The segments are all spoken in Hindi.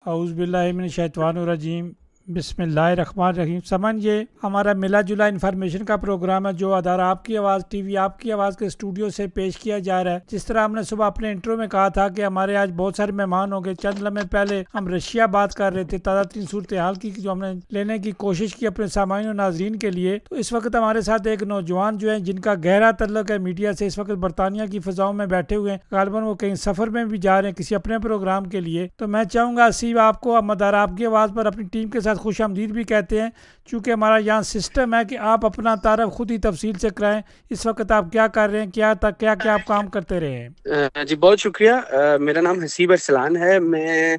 औज़ु बिल्लाहि मिनश शैतानिर रजीम। बिस्मिल्लाहिर्रहमानिर्रहीम। समन ये हमारा मिला जुला इन्फॉर्मेशन का प्रोग्राम है जो अदारा आपकी आवाज़ टीवी आपकी आवाज़ के स्टूडियो से पेश किया जा रहा है। जिस तरह हमने सुबह अपने इंट्रो में कहा था कि हमारे आज बहुत सारे मेहमान हो गए। चंद लम्हे पहले हम रशिया बात कर रहे थे, ताज़ा तीन सूरत हाल की जो हमने लेने की कोशिश की अपने सामाईन और नाजरीन के लिए। तो इस वक्त हमारे साथ एक नौजवान जो है जिनका गहरा तल्लुक है मीडिया से, इस वक्त बरतानिया की फ़िज़ाओं में बैठे हुए हैं। गालिबन वो कहीं सफ़र में भी जा रहे हैं किसी अपने प्रोग्राम के लिए। तो मैं चाहूँगा असीब आपको अदारा आपकी आवाज़ पर अपनी टीम के साथ खुश आमदीद भी कहते हैं, चूँकि हमारा यहाँ सिस्टम है कि आप अपना तारफ़ खुद ही तफसील से कराएं। इस वक्त आप क्या कर रहे हैं, क्या क्या आप काम करते रहे हैं? जी बहुत शुक्रिया। मेरा नाम हसीब अरसलान है। मैं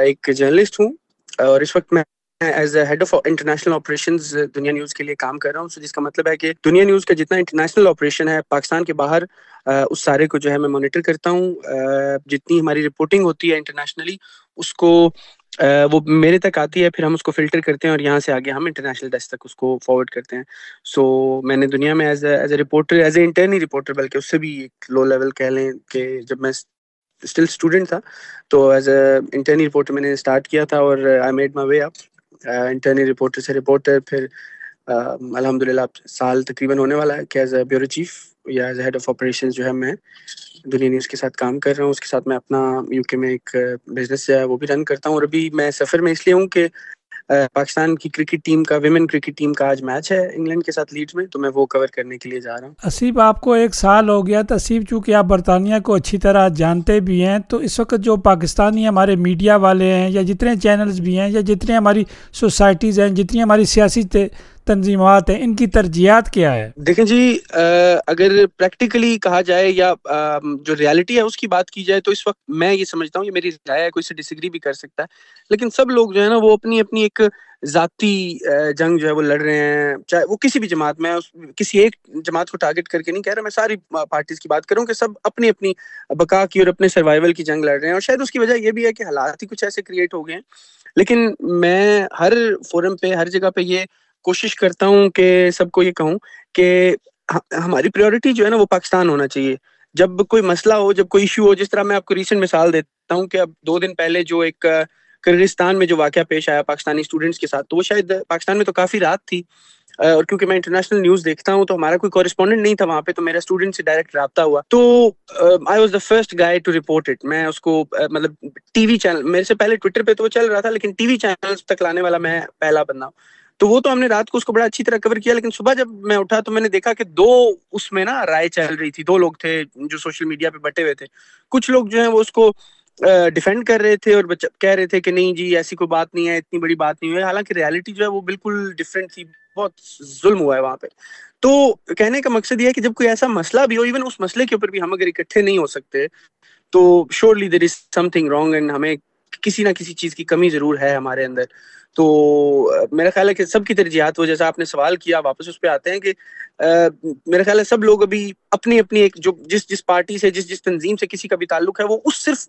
एक जर्नलिस्ट हूँ और इस वक्त मैं as head of international operations Dunya news के लिए काम कर रहा हूँ। जिसका मतलब है कि दुनिया न्यूज़ का जितना इंटरनेशनल ऑपरेशन है पाकिस्तान के बाहर, उस सारे को जो है मैं मॉनिटर करता हूँ। जितनी हमारी रिपोर्टिंग होती है इंटरनेशनली उसको वो मेरे तक आती है, फिर हम उसको फिल्टर करते हैं और यहाँ से आगे हम इंटरनेशनल डेस्क तक उसको फॉरवर्ड करते हैं। सो मैंने दुनिया में as a reporter, as a internee reporter, बल्कि उससे भी एक लो लेवल कह लें कि जब मैं स्टिल स्टूडेंट था तो एज ए इंटर्नी रिपोर्टर मैंने स्टार्ट किया था और I made my way up internee reporter से रिपोर्टर। फिर अल्हम्दुलिल्लाह साल तकरीबन होने वाला है कि एज ए ब्यूरो चीफ या एज हेड ऑफ ऑपरेशन जो है मैं दुनिया न्यूज़ के साथ काम कर रहा हूँ। उसके साथ मैं अपना यूके में एक बिजनेस जो है वो भी रन करता हूँ। और अभी मैं सफ़र में इसलिए हूँ कि पाकिस्तान की क्रिकेट टीम का, विमेन क्रिकेट टीम का आज मैच है इंग्लैंड के साथ लीड्स में, तो मैं वो कवर करने के लिए जा रहा हूँ। असीब आपको एक साल हो गया। तसीब चूँकि आप बरतानिया को अच्छी तरह जानते भी हैं, तो इस वक्त जो पाकिस्तानी हमारे मीडिया वाले हैं या जितने चैनल्स भी हैं या जितने हमारी सोसाइटीज़ हैं, जितनी हमारी सियासी तंजीमात हैं, इनकी तरजीहात क्या है? देखें जी, अगर प्रैक्टिकली कहा जाए या जो रियलिटी है उसकी बात की जाए तो इस वक्त मैं ये समझता हूँ, ये मेरी राय है, कोई से डिसएग्री भी कर सकता है, लेकिन सब लोग जो है ना वो अपनी अपनी एक जाती जंग जो है वो लड़ रहे हैं। चाहे वो किसी भी जमात में, किसी एक जमात को टारगेट करके नहीं कह रहा, मैं सारी पार्टीज की बात करूँ कि सब अपनी अपनी बका की और अपने सर्वाइवल की जंग लड़ रहे हैं। और शायद उसकी वजह ये भी है कि हालात ही कुछ ऐसे क्रिएट हो गए हैं। लेकिन मैं हर फोरम पे, हर जगह पे ये कोशिश करता हूँ कि सबको ये कहूँ कि हमारी प्रायोरिटी जो है ना वो पाकिस्तान होना चाहिए। जब कोई मसला हो, जब कोई इशू हो, जिस तरह मैं आपको रिसेंट मिसाल देता हूँ कि अब 2 दिन पहले जो एक किर्गिस्तान में जो वाकया पेश आया पाकिस्तानी स्टूडेंट्स के साथ, तो वो शायद पाकिस्तान में तो काफी रात थी और क्योंकि मैं इंटरनेशनल न्यूज देखता हूँ तो हमारा कोई कॉरेस्पॉन्डेंट नहीं था वहां पे, तो मेरा स्टूडेंट से डायरेक्ट रब्ता हुआ। तो I was the first guy to report it. मैं उसको मतलब टीवी चैनल, मेरे से पहले ट्विटर पे तो वो चल रहा था लेकिन टीवी चैनल्स तक लाने वाला मैं पहला बंदा हूँ। तो वो तो हमने रात को उसको बड़ा अच्छी तरह कवर किया, लेकिन सुबह जब मैं उठा तो मैंने देखा कि दो उसमें ना राय चल रही थी। दो लोग थे जो सोशल मीडिया पे बटे हुए थे। कुछ लोग जो है वो उसको डिफेंड कर रहे थे और कह रहे थे कि नहीं जी ऐसी कोई बात नहीं है, इतनी बड़ी बात नहीं हुई है। हालांकि रियलिटी जो है वो बिल्कुल डिफरेंट थी, बहुत जुल्म हुआ है वहां पे। तो कहने का मकसद ये है कि जब कोई ऐसा मसला भी हो, इवन उस मसले के ऊपर भी हम अगर इकट्ठे नहीं हो सकते तो surely there is something wrong and हमें किसी ना किसी चीज की कमी जरूर है हमारे अंदर। तो मेरा ख्याल है कि सबकी तरजीहात, वो जैसा आपने सवाल किया वापस उस पर आते हैं कि मेरा ख्याल है सब लोग अभी अपनी अपनी एक जो जिस जिस पार्टी से, जिस जिस तंजीम से किसी का भी ताल्लुक है, वो उस सिर्फ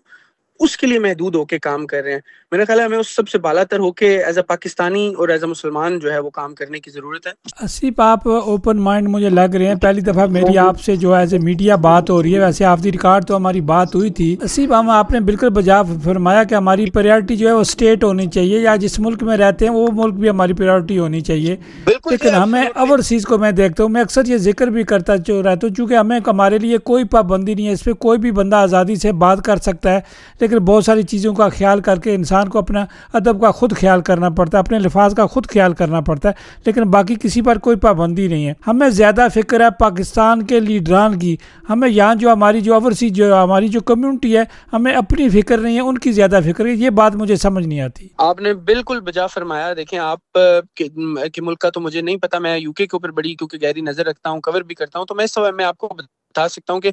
उसके लिए महदूद होके काम कर रहे हैं। मेरा ख्याल है हमें उस सबसे बालातर होके एज अ पाकिस्तानी और एज अ मुसलमान जो है वो काम करने की जरूरत है। असीब आप ओपन माइंड मुझे लग रहे हैं। पहली दफ़ा मेरी आपसे जो एज ए मीडिया बात हो रही है, वैसे ऑफ द रिकॉर्ड तो हमारी बात हुई थी। असीब हम आपने बिल्कुल बजा फरमाया कि हमारी प्रायोरिटी जो है वो स्टेट होनी चाहिए, या जिस मुल्क में रहते हैं वो मुल्क भी हमारी प्रायोरिटी होनी चाहिए। लेकिन हमें ओवरसीज़ को मैं देखता हूँ, मैं अक्सर ये जिक्र भी करता रहता हूँ, चूँकि हमें हमारे लिए कोई पाबंदी नहीं है, इस पर कोई भी बंदा आज़ादी से बात कर सकता है। लेकिन बहुत सारी चीज़ों का ख्याल करके इंसान को अपना अदब का खुद ख्याल करना पड़ता है, अपने लिफाज का खुद ख्याल करना पड़ता है। लेकिन बाकी किसी पर कोई पाबंदी नहीं है। हमें ज़्यादा फिक्र है पाकिस्तान के लीडरान की। हमें यहाँ जो हमारी जो ओवरसीज जो हमारी जो कम्युनिटी है, हमें अपनी फिक्र नहीं है, उनकी ज़्यादा फिक्र है। ये बात मुझे समझ नहीं आती। आपने बिल्कुल बजा फरमाया। देखें आप के मुल्क का तो मुझे नहीं पता, मैं यूके के ऊपर बड़ी क्योंकि गहरी नज़र रखता हूँ, कवर भी करता हूँ, तो मैं इस समय मैं आपको बता सकता हूँ कि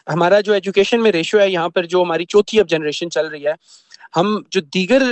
हमारा जो एजुकेशन में रेशियो है यहाँ पर, जो हमारी चौथी अब जनरेशन चल रही है, हम जो दीगर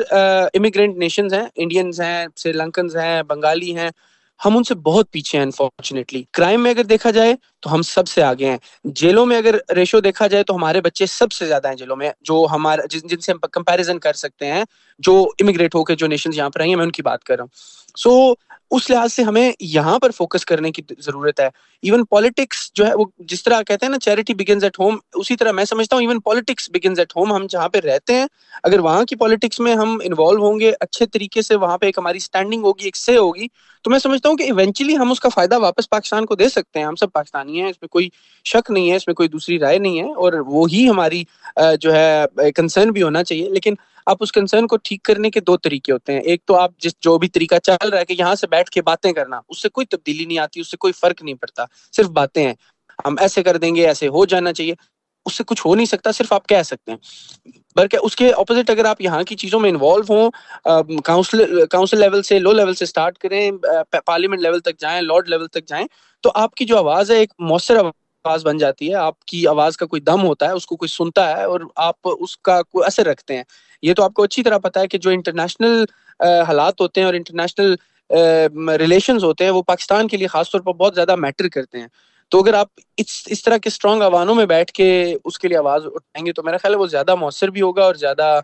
इमिग्रेंट नेशंस हैं, इंडियंस हैं, श्रीलंकन्स हैं, बंगाली हैं, हम उनसे बहुत पीछे हैं अनफॉर्चुनेटली। क्राइम में अगर देखा जाए तो हम सबसे आगे हैं। जेलों में अगर रेशो देखा जाए तो हमारे बच्चे सबसे ज्यादा हैं जेलों में, जो हमारा जिनसे हम कंपैरिजन कर सकते हैं, जो इमिग्रेट होकर जो नेशंस यहाँ पर आई हैं, मैं उनकी बात कर रहा हूँ। सो उस लिहाज से हमें यहाँ पर फोकस करने की जरूरत है। इवन पॉलिटिक्स जो है वो जिस तरह कहते हैं ना चैरिटी बिगिंस एट होम, उसी तरह मैं समझता हूँ even politics begins at home. हम जहाँ पे रहते हैं अगर वहाँ की पॉलिटिक्स में हम इन्वॉल्व होंगे अच्छे तरीके से, वहाँ पे एक हमारी स्टैंडिंग होगी, एक से होगी, तो मैं समझता हूँ कि इवेंचुअली हम उसका फायदा वापस पाकिस्तान को दे सकते हैं। हम सब पाकिस्तानी हैं, इसमें कोई शक नहीं है, इसमें कोई दूसरी राय नहीं है, और वो ही हमारी जो है कंसर्न भी होना चाहिए। लेकिन आप उस कंसर्न को ठीक करने के दो तरीके होते हैं। एक तो आप जो भी तरीका चल रहा है कि यहाँ से बैठ के बातें करना, उससे कोई तब्दीली नहीं आती, उससे कोई फर्क नहीं पड़ता, सिर्फ बातें हैं, हम ऐसे कर देंगे, ऐसे हो जाना चाहिए, उससे कुछ हो नहीं सकता, सिर्फ आप कह सकते हैं। बल्कि उसके ऑपोजिट अगर आप यहाँ की चीजों में इन्वॉल्व हों, काउंसिल लेवल से, लो लेवल से स्टार्ट करें, पार्लियामेंट लेवल तक जाएं, लॉर्ड लेवल तक जाएं, तो आपकी जो आवाज है एक मौसर आवाज बन जाती है। आपकी आवाज का कोई दम होता है, उसको कोई सुनता है और आप उसका कोई असर रखते हैं। ये तो आपको अच्छी तरह पता है कि जो इंटरनेशनल हालात होते हैं और इंटरनेशनल रिलेशंस होते हैं वो पाकिस्तान के लिए खासतौर पर बहुत ज्यादा मैटर करते हैं। तो अगर आप इस तरह के स्ट्रांग आवानों में बैठ के उसके लिए आवाज उठाएंगे तो मेरा ख्याल है वो ज्यादा मौसर भी होगा और ज्यादा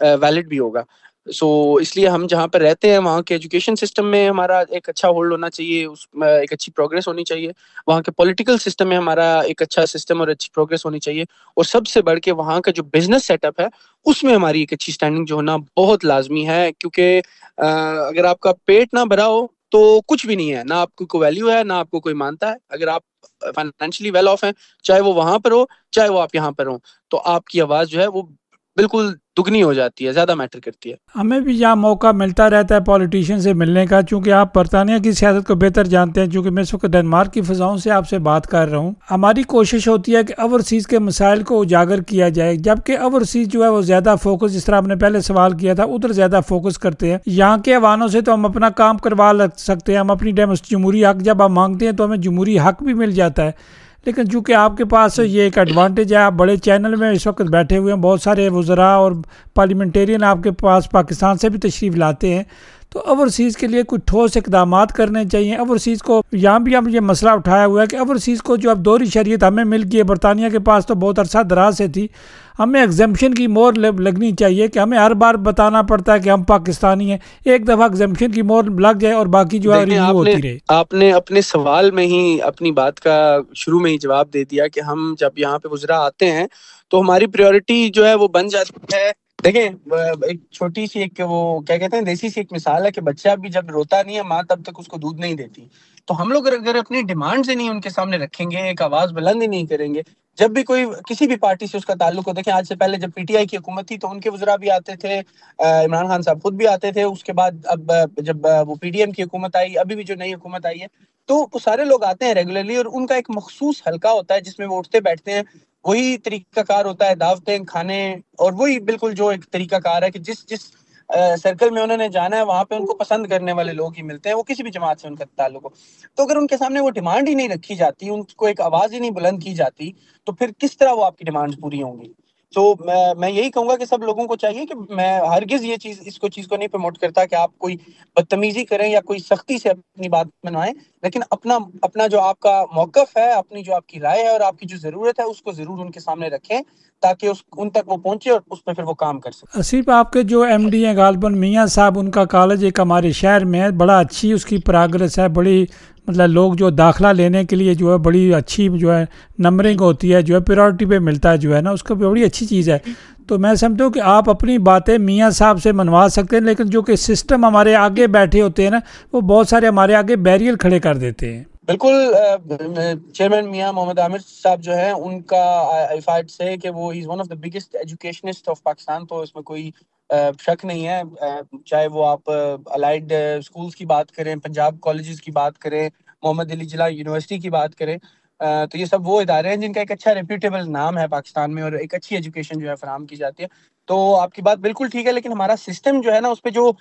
वैलिड भी होगा। इसलिए हम जहाँ पर रहते हैं वहाँ के एजुकेशन सिस्टम में हमारा एक अच्छा होल्ड होना चाहिए, उसमें एक अच्छी प्रोग्रेस होनी चाहिए। वहाँ के पॉलिटिकल सिस्टम में हमारा एक अच्छा सिस्टम और अच्छी प्रोग्रेस होनी चाहिए। और सबसे बढ़ के वहाँ का जो बिजनेस सेटअप है उसमें हमारी एक अच्छी स्टैंडिंग जो होना बहुत लाजमी है। क्योंकि अगर आपका पेट ना भरा हो तो कुछ भी नहीं है, ना आपको कोई वैल्यू है, ना आपको कोई मानता है। अगर आप फाइनेंशियली वेल ऑफ हैं, चाहे वो वहां पर हो चाहे वो आप यहाँ पर हो, तो आपकी आवाज जो है वो बिल्कुल दुगनी हो जाती है, ज्यादा मैटर करती है। हमें भी यहाँ मौका मिलता रहता है पॉलिटिशियन से मिलने का, चूंकि आप बरतानिया की सियासत को बेहतर जानते हैं, चूंकि मैं इस वक्त डेनमार्क की फ़िज़ाओं से आपसे बात कर रहा हूँ। हमारी कोशिश होती है कि ओवरसीज़ के मसाइल को उजागर किया जाए, जबकि ओवरसीज़ जो है वो ज़्यादा फोकस, जिस तरह आपने पहले सवाल किया था, उधर ज़्यादा फोकस करते हैं। यहाँ के अवानों से तो हम अपना काम करवा सकते हैं, हम अपनी जमहूरी हक जब हम मांगते हैं तो हमें जमहूरी हक भी मिल जाता है। लेकिन चूँकि आपके पास ये एक एडवांटेज है, आप बड़े चैनल में इस वक्त बैठे हुए हैं, बहुत सारे वज़रा और पार्लियामेंटेरियन आपके पास पाकिस्तान से भी तशरीफ़ लाते हैं, तो ओवरसीज़ के लिए कुछ ठोस इकदाम करने चाहिए। ओवरसीज़ को यहाँ भी हम ये मसला उठाया हुआ है कि ओवरसीज़ को जो अब दोहरी शरीयत हमें मिल गई है, बरतानिया के पास तो बहुत अरसा दराज से थी, हमें एग्जाम्पशन की मोहर लगनी चाहिए कि हमें हर बार बताना पड़ता है कि हम पाकिस्तानी हैं। एक दफ़ा एग्जाम्पशन की मोहर लग जाए और बाकी जो है रिन्यू होती रहे। आपने अपने सवाल में ही अपनी बात का शुरू में ही जवाब दे दिया कि हम जब यहाँ पे गुजरा आते हैं तो हमारी प्रायोरिटी जो है वो बन जाती है। देखें, एक छोटी सी एक वो क्या कहते हैं देसी सी एक मिसाल है कि बच्चा भी जब रोता नहीं है माँ तब तक उसको दूध नहीं देती। तो हम लोग अगर अपनी डिमांड से नहीं उनके सामने रखेंगे, एक आवाज बुलंद ही नहीं करेंगे, जब भी कोई किसी भी पार्टी से उसका ताल्लुक हो, देखें आज से पहले जब पीटीआई की हुकूमत थी तो उनके वज़रा भी आते थे, इमरान खान साहब खुद भी आते थे। उसके बाद अब जब वो पीडीएम की हुकूमत आई, अभी भी जो नई हुकूमत आई है, तो वो सारे लोग आते हैं रेगुलरली और उनका एक मखसूस हल्का होता है जिसमें वो उठते बैठते हैं, वही तरीकाकार होता है, दावतें खाने, और वही बिल्कुल जो एक तरीकाकार है कि जिस जिस सर्कल में उन्होंने जाना है वहां पे उनको पसंद करने वाले लोग ही मिलते हैं, वो किसी भी जमात से उनका ताल्लुक हो। तो अगर उनके सामने वो डिमांड ही नहीं रखी जाती, उनको एक आवाज ही नहीं बुलंद की जाती, तो फिर किस तरह वो आपकी डिमांड्स पूरी होंगी। तो मैं यही कहूंगा कि सब लोगों को चाहिए कि मैं हरगिज ये चीज को नहीं प्रमोट करता कि आप कोई बदतमीजी करें या कोई सख्ती से अपनी बात मनवाएं, लेकिन अपना अपना जो आपका मौकफ है, अपनी जो आपकी राय है और आपकी जो जरूरत है उसको जरूर उनके सामने रखें ताकि उन तक वो पहुंचे और उस पर फिर वो काम कर सके। आसिफ, आपके जो एमडी हैं गालबन मियाँ साहब, उनका कॉलेज एक हमारे शहर में है, बड़ा अच्छी उसकी प्रोग्रेस है, बड़ी मतलब लोग जो दाखिला लेने के लिए जो है बड़ी अच्छी जो है नंबरिंग होती है, जो है प्रायोरिटी पे मिलता है, जो है ना उसको बड़ी अच्छी चीज़ है। तो मैं समझता हूँ कि आप अपनी बातें मियाँ साहब से मनवा सकते हैं, लेकिन जो कि सिस्टम हमारे आगे बैठे होते हैं ना, वो बहुत सारे हमारे आगे बैरियर खड़े कर देते हैं। बिल्कुल, चेयरमैन मियां मोहम्मद आमिर साहब जो हैं उनका इफ आई से कि वो is one of the biggest educationist of Pakistan, तो इसमें कोई शक नहीं है। चाहे वो आप अलाइड स्कूल्स की बात करें, पंजाब कॉलेजेस की बात करें, मोहम्मद अली जिला यूनिवर्सिटी की बात करें, तो ये सब वो इदारे हैं जिनका एक अच्छा रेप्यूटेबल नाम है पाकिस्तान में और एक अच्छी एजुकेशन जो है फराहम की जाती है। तो आपकी बात बिल्कुल ठीक है, लेकिन हमारा सिस्टम जो है ना उस पर जो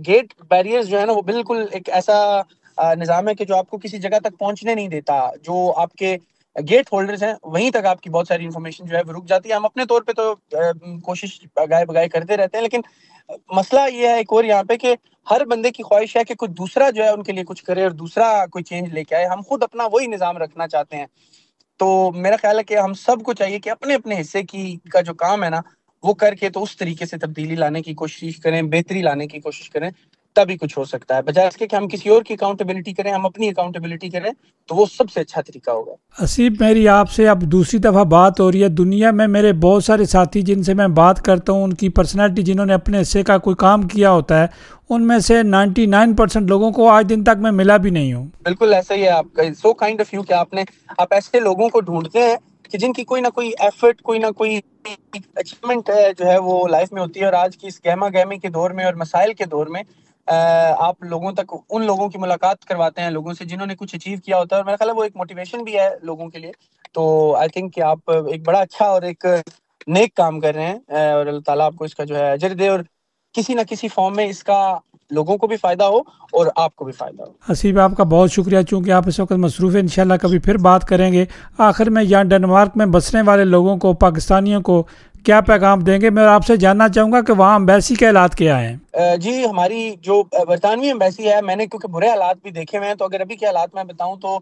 गेट बैरियर्स जो है ना वो बिल्कुल एक ऐसा निज़ाम है कि जो आपको किसी जगह तक पहुंचने नहीं देता। जो आपके गेट होल्डर्स हैं वहीं तक आपकी बहुत सारी इंफॉर्मेशन जो है वो रुक जाती है। हम अपने तौर पे तो कोशिश गाय बगाए करते रहते हैं, लेकिन मसला ये है एक और यहाँ पे कि हर बंदे की ख्वाहिश है कि कोई दूसरा जो है उनके लिए कुछ करे और दूसरा कोई चेंज लेके आए। हम खुद अपना वही निज़ाम रखना चाहते हैं। तो मेरा ख्याल है कि हम सबको चाहिए कि अपने अपने हिस्से की का जो काम है ना वो करके तो उस तरीके से तब्दीली लाने की कोशिश करें, बेहतरी लाने की कोशिश करें तभी कुछ हो सकता है, बजाय इसके कि हम किसी और की अकाउंटेबिलिटी करें, हम अपनी अकाउंटेबिलिटी करें, तो वो सबसे अच्छा तरीका होगा। असीब, मेरी आपसे अब दूसरी दफ़ा बात हो रही है। दुनिया में मेरे बहुत सारे साथी जिनसे मैं बात करता हूँ, उनकी पर्सनैलिटी जिन्होंने अपने हिस्से का कोई काम किया होता है, उनमें से 99% लोगों को आज दिन तक मैं मिला भी नहीं हूँ। बिल्कुल ऐसा ही है आपका। सो काइंड ऑफ यू कि आप ऐसे लोगों को ढूंढते हैं कि जिनकी कोई ना कोई एफर्ट, कोई ना कोई अचीवमेंट जो है वो लाइफ में होती है। और आज की इस गहमा गहमी के दौर में और मसाइल के दौर में आप लोगों तक उन लोगों की मुलाकात करवाते हैं, लोगों से जिन्होंने कुछ अचीव किया होता है, और मेरा ख्याल है वो एक मोटिवेशन भी है लोगों के लिए। तो आई थिंक कि आप एक बड़ा अच्छा और एक नेक काम कर रहे हैं, और अल्लाह ताला आपको इसका जो है अजर दे, और किसी ना किसी फॉर्म में इसका लोगों को भी फायदा हो और आपको भी फायदा हो। हसीब, आपका बहुत शुक्रिया, चूँकि आप इस वक्त मसरूफ़ हैं। इंशाल्लाह कभी फिर बात करेंगे। आखिर में यहाँ डेनमार्क में बसने वाले लोगों को, पाकिस्तानियों को क्या पैगाम देंगे? मैं आपसे जानना चाहूँगा कि वहाँ एम्बेसी के हालात क्या हैं? जी, हमारी जो बरतानवी एम्बेसी है, मैंने क्योंकि बुरे हालात भी देखे हुए हैं, तो अगर अभी के हालात मैं बताऊं तो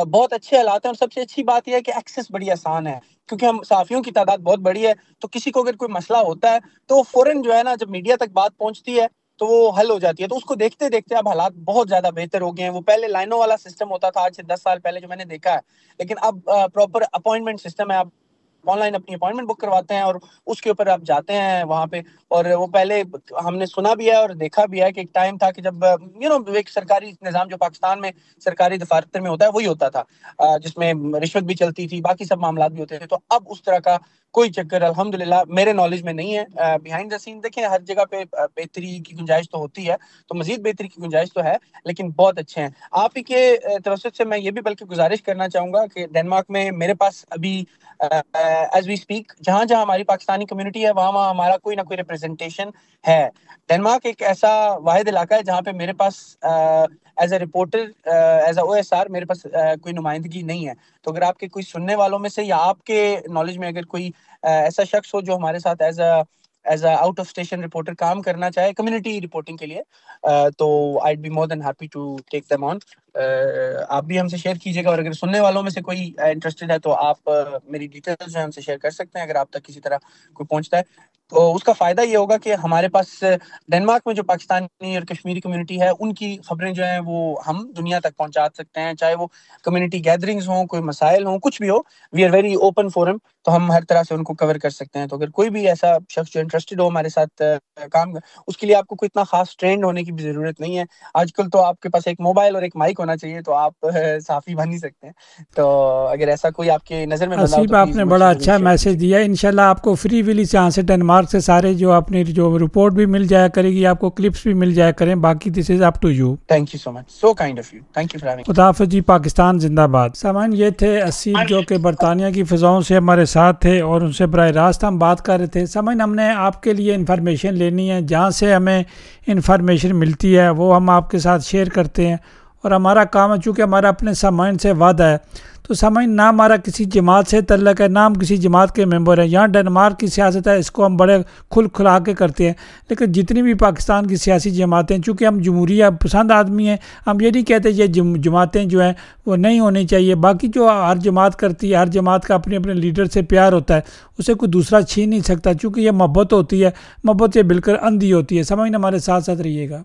बहुत अच्छे हालात हैं। और सबसे अच्छी बात यह है कि एक्सेस बड़ी आसान है, क्योंकि हम सहाफ़ियों की तादाद बहुत बड़ी है। तो किसी को अगर कोई मसला होता है तो फौरन जो है ना, जब मीडिया तक बात पहुंचती है तो वो हल हो जाती है। तो उसको देखते देखते अब हालात बहुत ज्यादा बेहतर हो गए हैं। वो पहले लाइनों वाला सिस्टम होता था, आज से 10 साल पहले जो मैंने देखा है, लेकिन अब प्रॉपर अपॉइंटमेंट सिस्टम है। आप ऑनलाइन अपनी अपॉइंटमेंट बुक करवाते हैं और उसके ऊपर आप जाते हैं वहां पे। और वो पहले हमने सुना भी है और देखा भी है कि एक टाइम था कि जब एक सरकारी निजाम जो पाकिस्तान में सरकारी दफातर में होता है वही होता था, जिसमें रिश्वत भी चलती थी, बाकी सब मामला भी होते थे। तो अब उस तरह का कोई चक्कर अल्हम्दुलिल्लाह मेरे नॉलेज में नहीं है। बिहाइंड द सीन देखें, हर जगह पे बेहतरी की गुंजाइश तो होती है, तो मजीद बेहतरी की गुंजाइश तो है, लेकिन बहुत अच्छे हैं। आप ही के तवज्जुह से मैं ये भी बल्कि गुजारिश करना चाहूंगा कि डेनमार्क में मेरे पास अभी एज वी स्पीक जहां जहां हमारी पाकिस्तानी कम्युनिटी है, वहां वहां हमारा कोई ना कोई रिप्रेजेंटेशन है। डेनमार्क एक ऐसा वाहिद इलाका है जहां पे मेरे पास as a reporter, as a OSR मेरे पास कोई नुमाइंदगी नहीं है। तो अगर आपके कोई सुनने वालों में से या आपके नॉलेज में अगर कोई ऐसा शख्स हो जो हमारे साथ as a out of station reporter काम करना चाहे कम्युनिटी रिपोर्टिंग के लिए, तो I be more than happy to take them on. आप भी हमसे शेयर कीजिएगा, और अगर सुनने वालों में से कोई इंटरेस्टेड है तो आप मेरी डिटेल्स जो है हमसे शेयर कर सकते हैं। अगर आप तक किसी तरह कोई पहुंचता है तो उसका फायदा ये होगा कि हमारे पास डेनमार्क में जो पाकिस्तानी और कश्मीरी कम्युनिटी है उनकी खबरें जो हैं वो हम दुनिया तक पहुंचा सकते हैं, चाहे वो कम्युनिटी गैदरिंग्स हों, कोई मसाइल हों, कुछ भी हो। We are very open forum, तो हम हर तरह से उनको कवर कर सकते हैं। तो अगर कोई भी ऐसा शख्स जो इंटरेस्टेड हो हमारे साथ काम, उसके लिए आपको कोई इतना खास ट्रेंड होने की भी जरूरत नहीं है। आजकल तो आपके पास एक मोबाइल और एक माइक होना चाहिए, तो आप साफी बन ही सकते हैं। तो अगर ऐसा कोई आपके नजर में बदलाव, हसीब, तो प्लीज आपने बड़ा मुझसे अच्छा शेयर मैसेज कीजिए। दिया। इंशाल्लाह आपको फ्री विली से यहाँ से डेनमार्क से सारे जो अपनी जो रिपोर्ट भी मिल जाया करेगी, आपको क्लिप्स भी मिल जाया करें। बाकी this is up to you. Thank you so much, so kind of you, thank you for having. खुदाफिज जी, पाकिस्तान जिंदाबाद। सामान, ये थे असीब जो कि बरतानिया की फ़िज़ाओं से हमारे साथ थे और उनसे बराह रास्त हम बात कर रहे थे। सामान, हमने आपके लिए इन्फॉर्मेशन लेनी है, जहाँ से हमें इन्फॉर्मेशन मिलती है वो हम आपके साथ शेयर करते हैं। और हमारा काम है, चूँकि हमारा अपने सामान से वादा है, तो सामान ना हमारा किसी जमात से तल्लक है, ना हम किसी जमात के मेंबर हैं। यहाँ डेनमार्क की सियासत है, इसको हम बड़े खुला के करते हैं। लेकिन जितनी भी पाकिस्तान की सियासी जमातें, चूँकि हम जमहूरिया पसंद आदमी हैं, हम ये नहीं कहते ये जमातें जो हैं वो नहीं होनी चाहिए। बाकी जो हर जमात करती है, हर जमात का अपने अपने लीडर से प्यार होता है, उसे कोई दूसरा छीन नहीं सकता, चूँकि ये मोहब्बत होती है। मोहब्बत ये बिल्कुल अंधी होती है। समझना, हमारे साथ साथ रहिएगा।